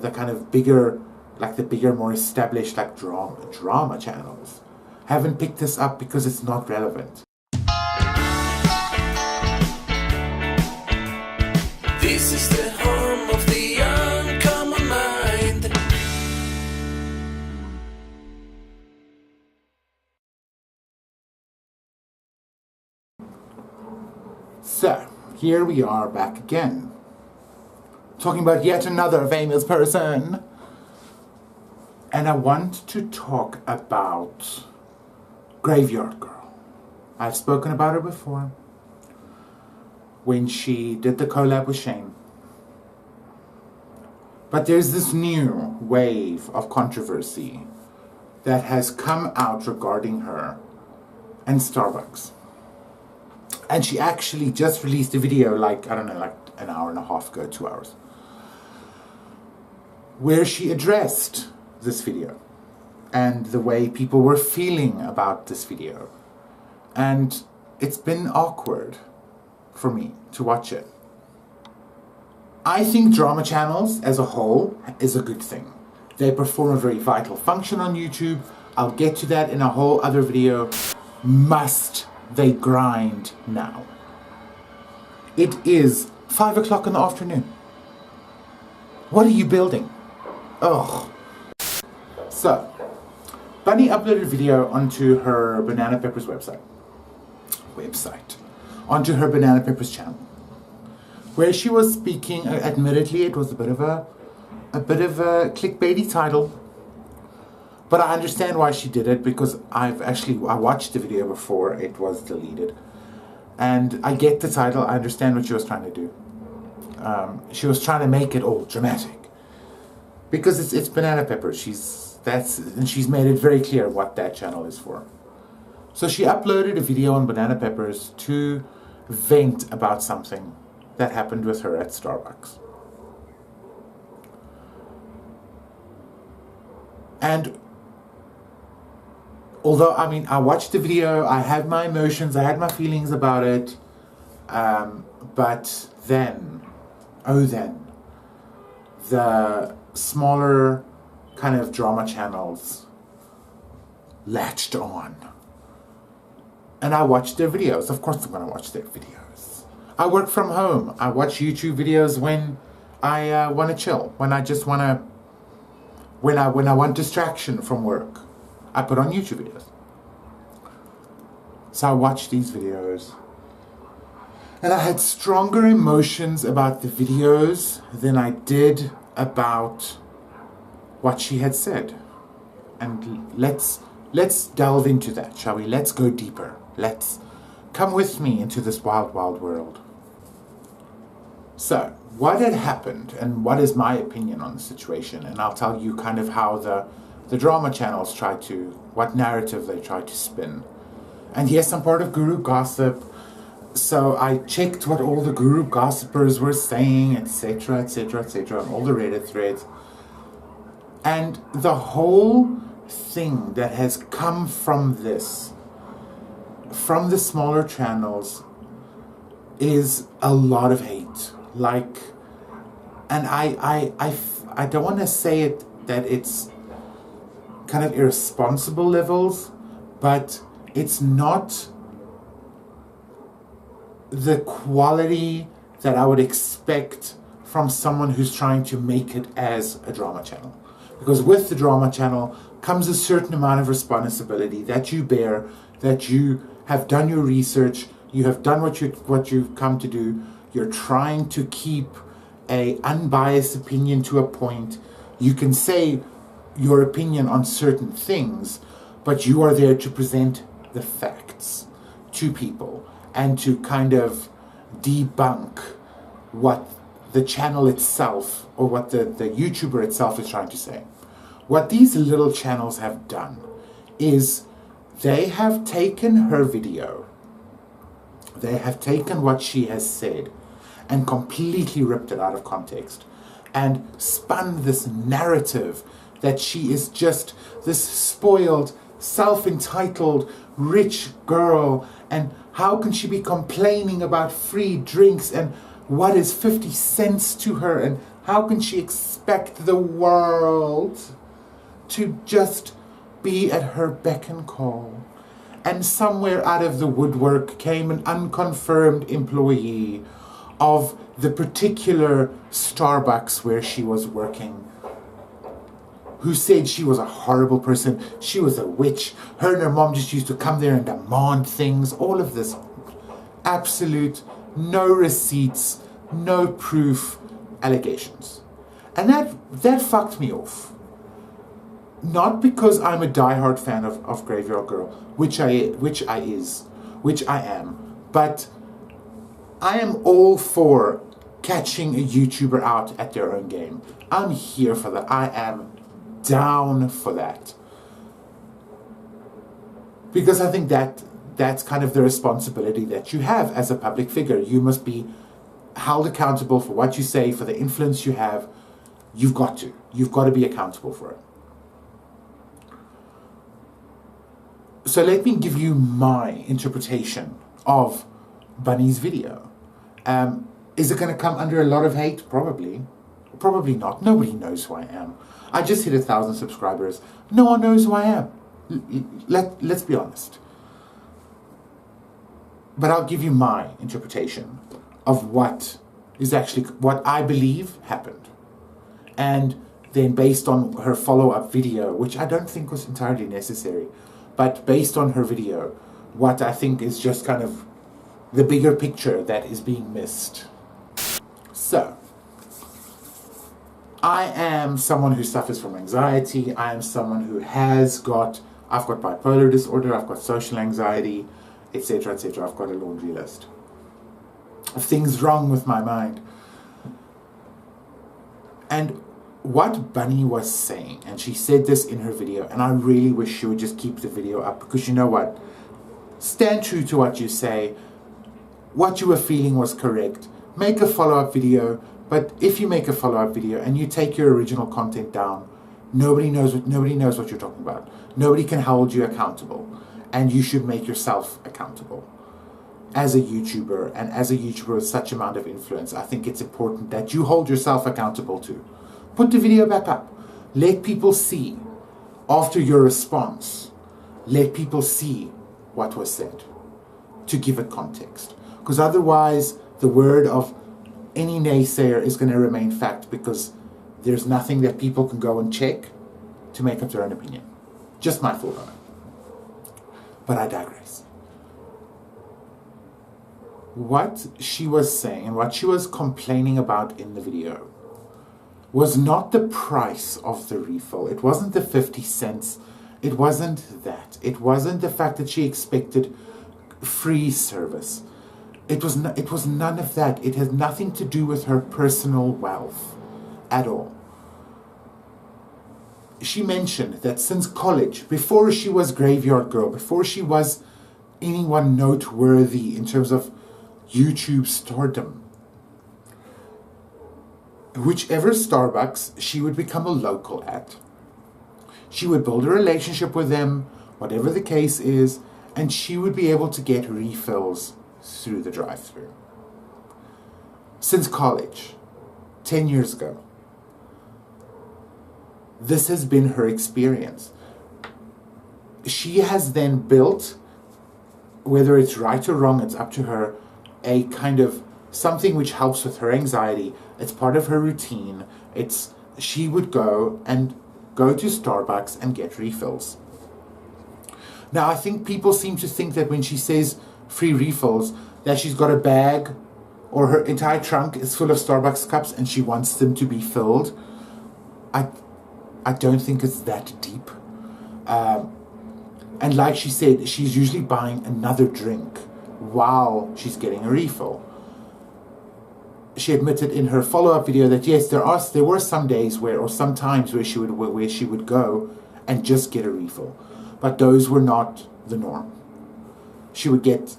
the kind of bigger, like the bigger, more established, like drama channels haven't picked this up because it's not relevant. This is the home of the uncommon mind. So, here we are back again, talking about yet another famous person. And I want to talk about Graveyard Girl. I've spoken about her before, when she did the collab with Shane. But there's this new wave of controversy that has come out regarding her and Starbucks. And she actually just released a video like an hour and a half ago, 2 hours, where she addressed this video and the way people were feeling about this video. And it's been awkward for me to watch it. I think drama channels as a whole is a good thing. They perform a very vital function on YouTube. I'll get to that in a whole other video. Must they grind now? It is 5 o'clock in the afternoon. What are you building? Ugh. So, Bunny uploaded a video onto her Banana Peppers onto her Banana Peppers channel, where she was speaking. Admittedly, it was a bit of a clickbaity title, but I understand why she did it, because I watched the video before it was deleted, and I get the title. I understand what she was trying to do. She was trying to make it all dramatic, because it's Banana Peppers. And she's made it very clear what that channel is for. So she uploaded a video on Banana Peppers to vent about something that happened with her at Starbucks. And although, I watched the video, I had my emotions, I had my feelings about it, but then, the smaller kind of drama channels latched on. And I watched their videos. Of course I'm going to watch their videos. I work from home. I watch YouTube videos when I want to chill. When I just want to... When I want distraction from work, I put on YouTube videos. So I watched these videos. And I had stronger emotions about the videos than I did about what she had said. And let's delve into that, shall we? Let's go deeper. Let's come with me into this wild, wild world. So, what had happened, and what is my opinion on the situation, and I'll tell you kind of how the drama channels what narrative they try to spin. And yes, I'm part of Guru Gossip, so I checked what all the Guru Gossipers were saying, etc., etc., etc., on all the Reddit threads. And the whole thing that has come from this, from the smaller channels, is a lot of hate. And I don't want to say it that it's kind of irresponsible levels, but it's not the quality that I would expect from someone who's trying to make it as a drama channel. Because with the drama channel comes a certain amount of responsibility that you bear, that you have done your research, you have done what you've come to do. You're trying to keep a unbiased opinion to a point. You can say your opinion on certain things, but you are there to present the facts to people and to kind of debunk what the channel itself or what the YouTuber itself is trying to say. What these little channels have done is they have taken her video, they have taken what she has said and completely ripped it out of context and spun this narrative that she is just this spoiled, self-entitled, rich girl, and how can she be complaining about free drinks and what is 50 cents to her, and How can she expect the world to just be at her beck and call? And somewhere out of the woodwork came an unconfirmed employee of the particular Starbucks where she was working, who said she was a horrible person, she was a witch, her and her mom just used to come there and demand things, all of this. Absolute, no receipts, no proof, allegations. And that fucked me off. Not because I'm a diehard fan of Graveyard Girl, which I am, but I am all for catching a YouTuber out at their own game. I'm here for that. I am down for that. Because I think that's kind of the responsibility that you have as a public figure. You must be held accountable for what you say, for the influence you have. You've got to be accountable for it. So let me give you my interpretation of Bunny's video. Is it going to come under a lot of hate? Probably. Probably not. Nobody knows who I am. I just hit 1,000 subscribers. No one knows who I am. Let's be honest. But I'll give you my interpretation of what I believe happened. And then based on her follow-up video, which I don't think was entirely necessary, but based on her video, what I think is just kind of the bigger picture that is being missed. So, I am someone who suffers from anxiety. I am someone who I've got bipolar disorder, I've got social anxiety, etc., etc. I've got a laundry list of things wrong with my mind. And what Bunny was saying, and she said this in her video, and I really wish she would just keep the video up, because you know what? Stand true to what you say. What you were feeling was correct. Make a follow-up video, but if you make a follow-up video and you take your original content down, nobody knows what you're talking about. Nobody can hold you accountable, and you should make yourself accountable. As a YouTuber, and as a YouTuber with such amount of influence, I think it's important that you hold yourself accountable too. Put the video back up. Let people see, after your response, let people see what was said, to give it context. Because otherwise, the word of any naysayer is going to remain fact, because there's nothing that people can go and check to make up their own opinion. Just my thought on it. But I digress. What she was saying and what she was complaining about in the video was not the price of the refill. It wasn't the 50 cents. It wasn't that. It wasn't the fact that she expected free service. It was none of that. It had nothing to do with her personal wealth at all. She mentioned that since college, before she was Graveyard Girl, before she was anyone noteworthy in terms of YouTube stardom, whichever Starbucks she would become a local at, she would build a relationship with them, whatever the case is, and she would be able to get refills through the drive-thru. Since college, 10 years ago, this has been her experience. She has then built, whether it's right or wrong, it's up to her, a kind of something which helps with her anxiety. It's part of her routine. She would go to Starbucks and get refills. Now, I think people seem to think that when she says free refills, that she's got a bag or her entire trunk is full of Starbucks cups and she wants them to be filled. I don't think it's that deep. And like she said, she's usually buying another drink while she's getting a refill. She admitted in her follow-up video that yes, there were some days or some times where she would go and just get a refill, but those were not the norm. She would get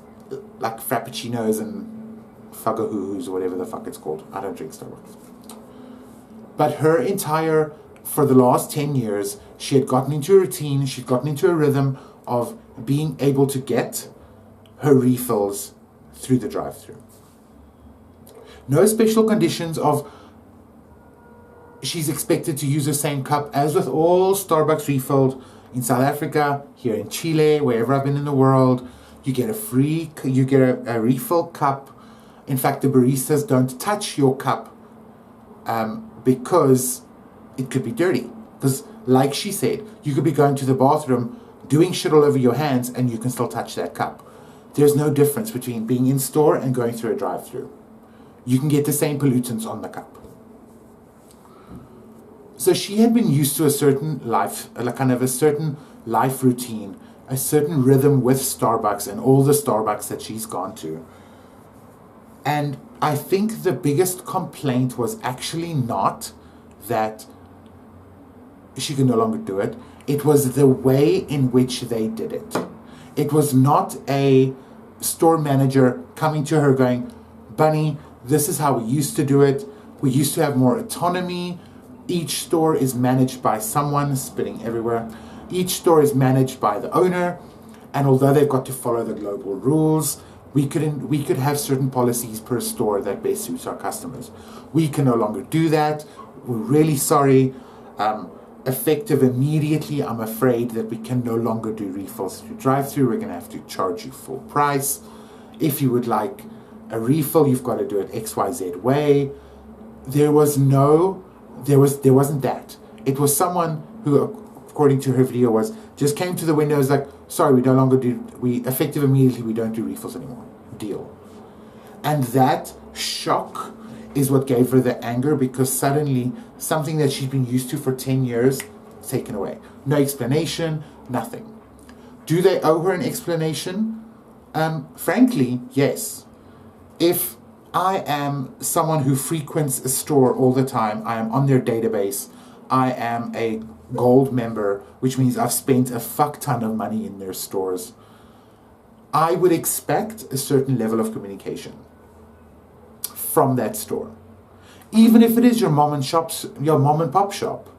like frappuccinos and fugahoohos or whatever the fuck it's called. I don't drink Starbucks. But for the last 10 years, she had gotten into a routine, she'd gotten into a rhythm of being able to get her refills through the drive-thru. No special conditions of she's expected to use the same cup as with all Starbucks refilled in South Africa, here in Chile, wherever I've been in the world. You get a refill cup. In fact, the baristas don't touch your cup because it could be dirty. Because like she said, you could be going to the bathroom, doing shit all over your hands, and you can still touch that cup. There's no difference between being in store and going through a drive-through. You can get the same pollutants on the cup. So she had been used to a certain life, a certain life routine, a certain rhythm with Starbucks and all the Starbucks that she's gone to. And I think the biggest complaint was actually not that she could no longer do it. It was the way in which they did it. It was not a store manager coming to her going, Bunny, this is how we used to do it. We used to have more autonomy. Each store is managed by someone, spitting everywhere. Each store is managed by the owner. And although they've got to follow the global rules, we could have certain policies per store that best suits our customers. We can no longer do that. We're really sorry. Effective immediately, I'm afraid that we can no longer do refills through drive-through. We're going to have to charge you full price. If you would like a refill, you've got to do it XYZ way. There wasn't that. It was someone who, according to her video, just came to the window, was like, sorry, we no longer do, effective immediately, we don't do refills anymore. Deal. And that shock is what gave her the anger, because suddenly something that she'd been used to for 10 years is taken away. No explanation, nothing. Do they owe her an explanation? Frankly, yes. If I am someone who frequents a store all the time, I am on their database, I am a gold member, which means I've spent a fuck ton of money in their stores, I would expect a certain level of communication from that store. Even if it is your mom and pop shop.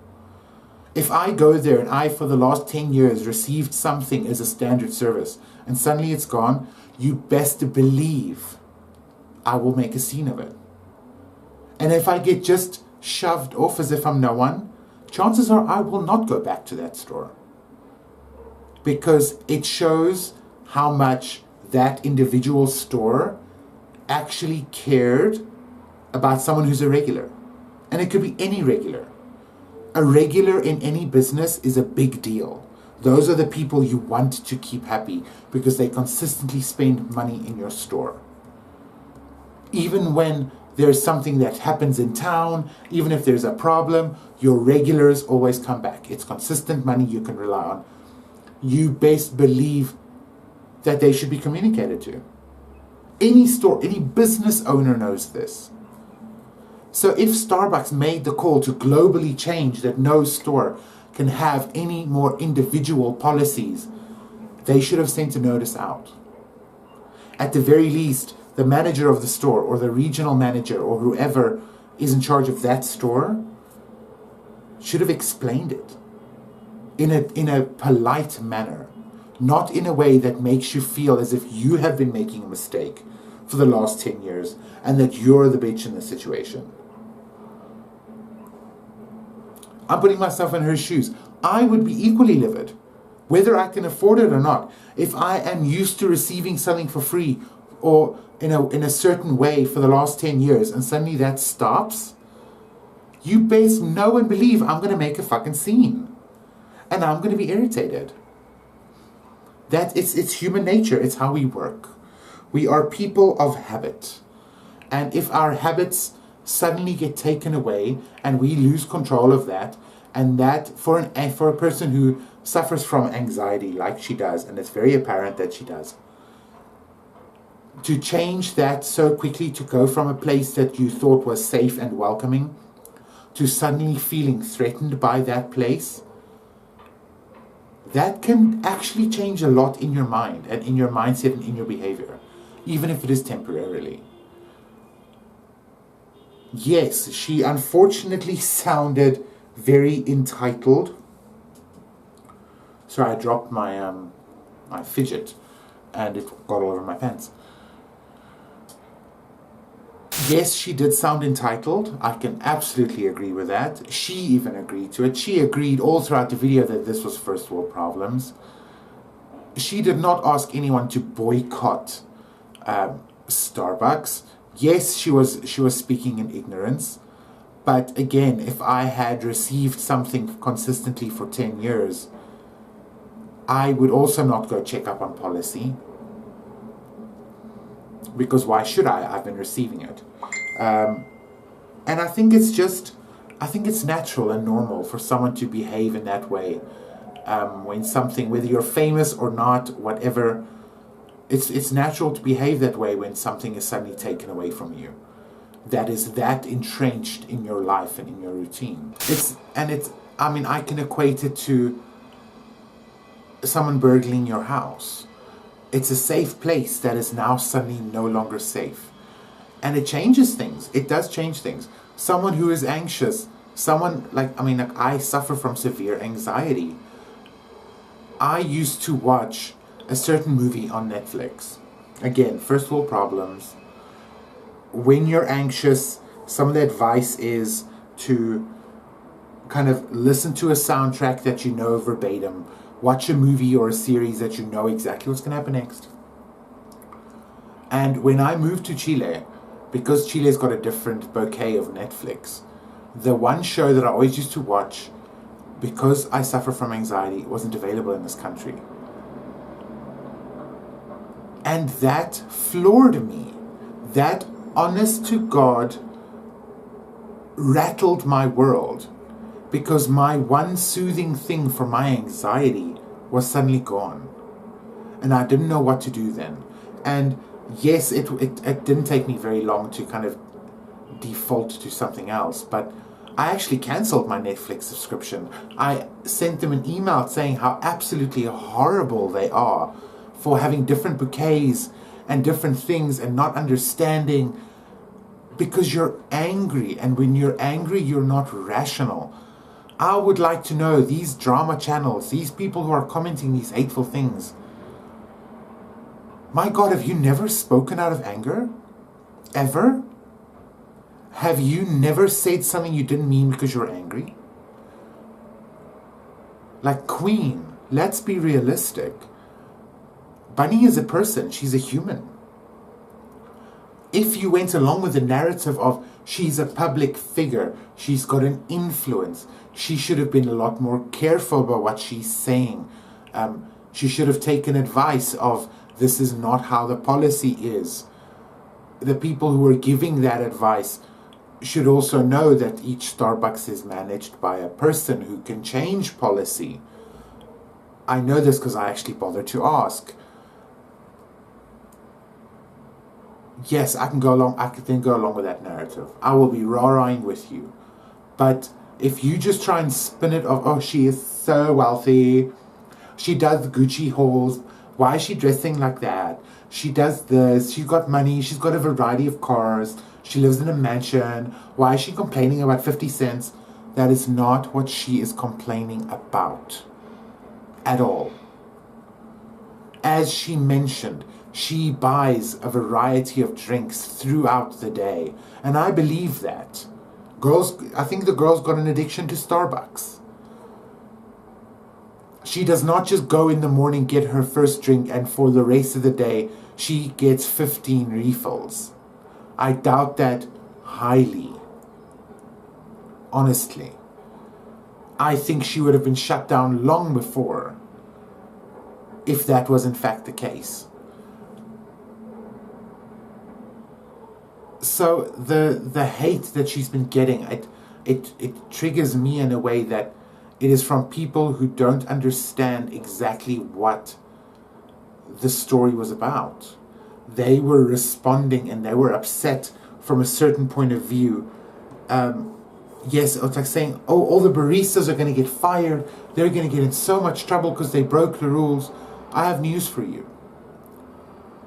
If I go there and I, for the last 10 years, received something as a standard service and suddenly it's gone, you best believe I will make a scene of it. And if I get just shoved off as if I'm no one, chances are I will not go back to that store. Because it shows how much that individual store actually cared about someone who's a regular. And it could be any regular. A regular in any business is a big deal. Those are the people you want to keep happy because they consistently spend money in your store. Even when there's something that happens in town, even if there's a problem, your regulars always come back. It's consistent money you can rely on. You best believe that they should be communicated to. Any store, any business owner knows this. So if Starbucks made the call to globally change that no store can have any more individual policies, they should have sent a notice out. At the very least, the manager of the store or the regional manager or whoever is in charge of that store should have explained it in a polite manner, not in a way that makes you feel as if you have been making a mistake for the last 10 years and that you're the bitch in the situation. I'm putting myself in her shoes. I would be equally livid, whether I can afford it or not. If I am used to receiving something for free or in a certain way for the last 10 years and suddenly that stops, you best know and believe I'm going to make a fucking scene. And I'm going to be irritated. It's human nature. It's how we work. We are people of habit. And if our habits suddenly get taken away and we lose control of that, and that for a person who suffers from anxiety like she does, and it's very apparent that she does, to change that so quickly, to go from a place that you thought was safe and welcoming to suddenly feeling threatened by that place, that can actually change a lot in your mind and in your mindset and in your behavior, even if it is temporarily. Yes, she unfortunately sounded very entitled. Sorry, I dropped my my fidget and it got all over my pants. Yes, she did sound entitled. I can absolutely agree with that. She even agreed to it. She agreed all throughout the video that this was first world problems. She did not ask anyone to boycott Starbucks. Yes, she was speaking in ignorance. But again, if I had received something consistently for 10 years, I would also not go check up on policy. Because why should I? I've been receiving it. And I think it's natural and normal for someone to behave in that way. When something, whether you're famous or not, whatever, it's natural to behave that way when something is suddenly taken away from you. That is that entrenched in your life and in your routine. I can equate it to someone burgling your house. It's a safe place that is now suddenly no longer safe. And it changes things. It does change things. Someone who is anxious, I suffer from severe anxiety. I used to watch a certain movie on Netflix. Again, first world problems. When you're anxious, some of the advice is to kind of listen to a soundtrack that you know verbatim. Watch a movie or a series that you know exactly what's going to happen next. And when I moved to Chile, because Chile's got a different bouquet of Netflix, the one show that I always used to watch, because I suffer from anxiety, wasn't available in this country. And that floored me. That, honest to God, rattled my world. Because my one soothing thing for my anxiety was suddenly gone. And I didn't know what to do then. And yes, it didn't take me very long to kind of default to something else. But I actually cancelled my Netflix subscription. I sent them an email saying how absolutely horrible they are for having different bouquets and different things and not understanding, because you're angry. And when you're angry, you're not rational. I would like to know, these drama channels, these people who are commenting these hateful things, my God, have you never spoken out of anger? Ever? Have you never said something you didn't mean because you're angry? Like Queen, let's be realistic. Bunny is a person, she's a human. If you went along with the narrative of she's a public figure, she's got an influence, she should have been a lot more careful about what she's saying. She should have taken advice of, this is not how the policy is. The people who are giving that advice should also know that each Starbucks is managed by a person who can change policy. I know this because I actually bothered to ask. Yes, I can go along with that narrative. I will be rah-rahing with you. But if you just try and spin it off, oh, she is so wealthy, she does Gucci hauls, why is she dressing like that? She does this, she's got money, she's got a variety of cars, she lives in a mansion, why is she complaining about 50 cents? That is not what she is complaining about. At all. As she mentioned, she buys a variety of drinks throughout the day. And I believe that. I think the girl's got an addiction to Starbucks. She does not just go in the morning, get her first drink, and for the rest of the day, she gets 15 refills. I doubt that highly. Honestly. I think she would have been shut down long before, if that was in fact the case. So the hate that she's been getting, it triggers me in a way that it is from people who don't understand exactly what the story was about. They were responding and they were upset from a certain point of view. Yes, it's like saying, oh, all the baristas are going to get fired. They're going to get in so much trouble because they broke the rules. I have news for you.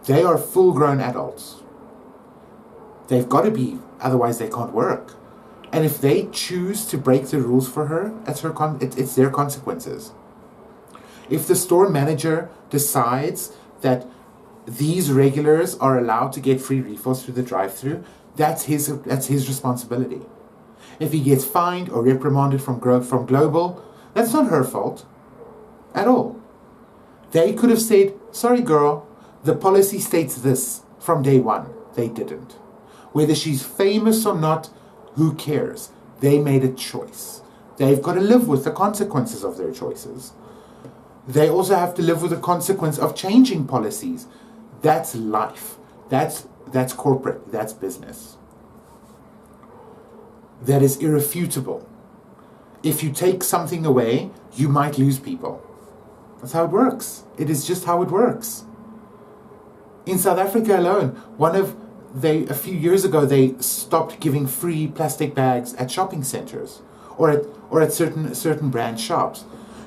They are full-grown adults. They've got to be, otherwise they can't work. And if they choose to break the rules for her, it's their consequences. If the store manager decides that these regulars are allowed to get free refills through the drive-thru, That's his responsibility. If he gets fined or reprimanded from Global, that's not her fault at all. They could have said, sorry girl, the policy states this from day one. They didn't. Whether she's famous or not, who cares? They made a choice. They've got to live with the consequences of their choices. They also have to live with the consequence of changing policies. That's life. That's corporate. That's business. That is irrefutable. If you take something away, you might lose people. That's how it works. It is just how it works. In South Africa alone, a few years ago, they stopped giving free plastic bags at shopping centers or at certain brand shops.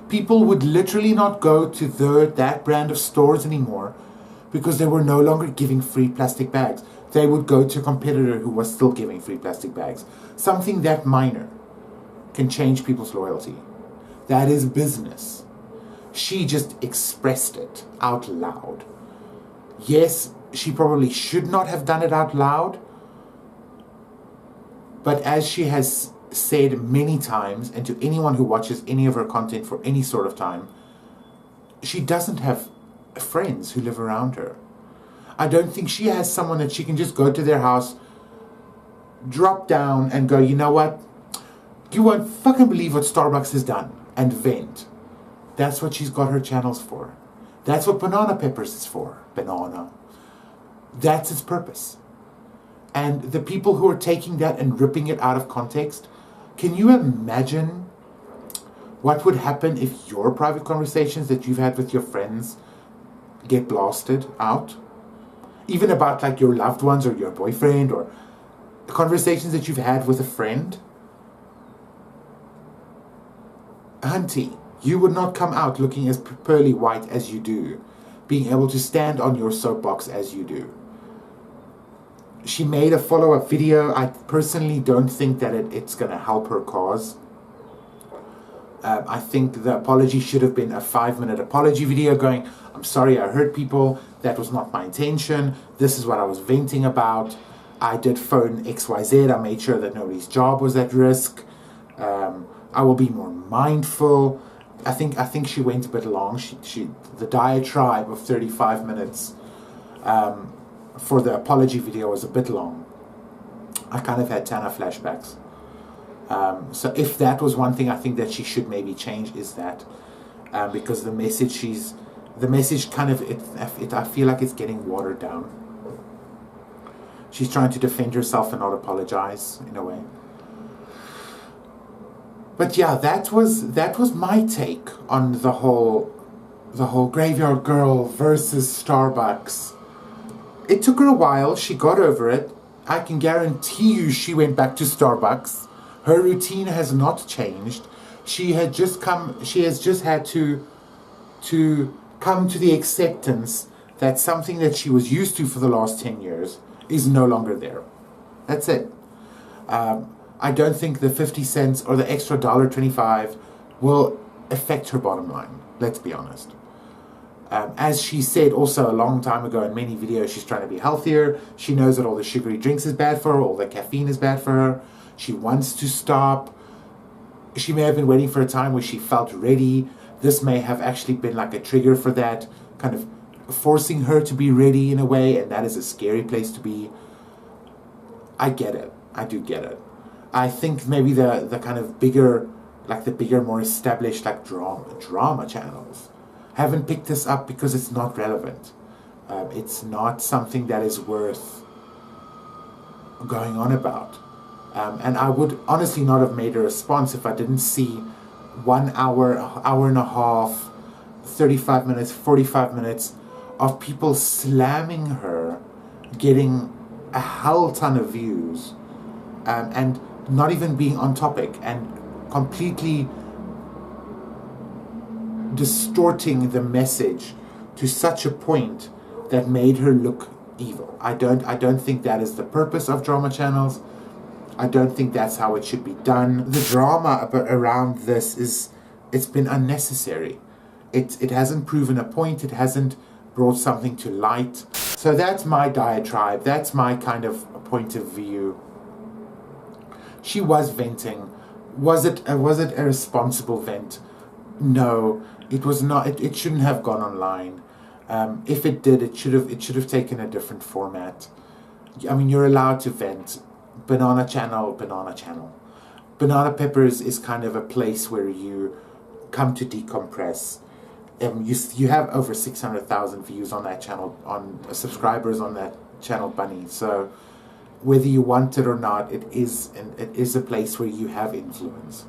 People would literally not go to that brand of stores anymore because they were no longer giving free plastic bags. They would go to a competitor who was still giving free plastic bags. Something that minor can change people's loyalty. That is business. She just expressed it out loud. Yes, she probably should not have done it out loud, but as she has said many times, and to anyone who watches any of her content for any sort of time, she doesn't have friends who live around her. I don't think she has someone that she can just go to their house, drop down and go, you know what? You won't fucking believe what Starbucks has done, and vent. That's what she's got her channels for. That's what Banana Peppers is for. Banana. That's its purpose. And the people who are taking that and ripping it out of context, can you imagine what would happen if your private conversations that you've had with your friends get blasted out? Even about like your loved ones or your boyfriend, or the conversations that you've had with a friend. Auntie, you would not come out looking as pearly white as you do, being able to stand on your soapbox as you do. She made a follow-up video. I personally don't think that it's going to help her cause. I think the apology should have been a 5-minute apology video going, I'm sorry I hurt people. That was not my intention. This is what I was venting about. I did phone XYZ. I made sure that nobody's job was at risk. I will be more mindful. I think she went a bit long. The diatribe of 35 minutes for the apology video was a bit long. I kind of had Tana flashbacks. So if that was one thing I think that she should maybe change, is that because the message kind of I feel like it's getting watered down. She's trying to defend herself and not apologize in a way. But yeah, that was my take on the whole Graveyard Girl versus Starbucks. It took her a while. She got over it. I can guarantee you she went back to Starbucks. Her routine has not changed. She has just had to come to the acceptance that something that she was used to for the last 10 years is no longer there. That's it. I don't think the 50 cents or the extra $1.25 will affect her bottom line. Let's be honest. As she said also a long time ago in many videos, she's trying to be healthier. She knows that all the sugary drinks is bad for her, all the caffeine is bad for her. She wants to stop. She may have been waiting for a time where she felt ready. This may have actually been like a trigger for that, kind of forcing her to be ready in a way, and that is a scary place to be. I get it. I do get it. I think maybe the kind of bigger, more established like drama channels haven't picked this up because it's not relevant. It's not something that is worth going on about. And I would honestly not have made a response if I didn't see 1 hour, hour and a half, 35 minutes, 45 minutes of people slamming her, getting a hell ton of views, and not even being on topic, and completely distorting the message to such a point that made her look evil. I don't think that is the purpose of drama channels. I don't think that's how it should be done. The drama around this it's been unnecessary. It hasn't proven a point. It hasn't brought something to light. So that's my diatribe. That's my kind of point of view. She was venting. Was it a responsible vent? No, it was not. It shouldn't have gone online. If it did, it should have taken a different format. I mean, you're allowed to vent. Banana channel. Banana Peppers is kind of a place where you come to decompress. You have over 600,000 views on that channel, on subscribers on that channel, Bunny. So whether you want it or not, it is a place where you have influence.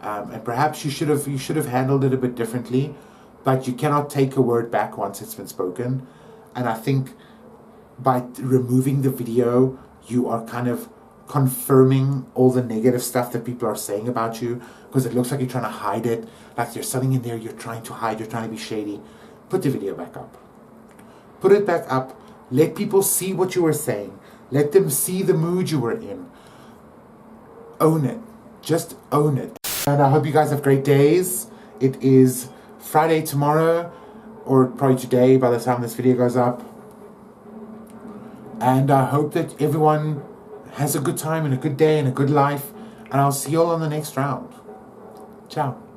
And perhaps you should have handled it a bit differently, but you cannot take a word back once it's been spoken. And I think by removing the video, you are kind of confirming all the negative stuff that people are saying about you, because it looks like you're trying to hide it, like there's something in there you're trying to hide, you're trying to be shady. Put the video back up. Put it back up. Let people see what you were saying. Let them see the mood you were in. Own it. Just own it. And I hope you guys have great days. It is Friday tomorrow, or probably today by the time this video goes up. And I hope that everyone has a good time and a good day and a good life. And I'll see you all on the next round. Ciao.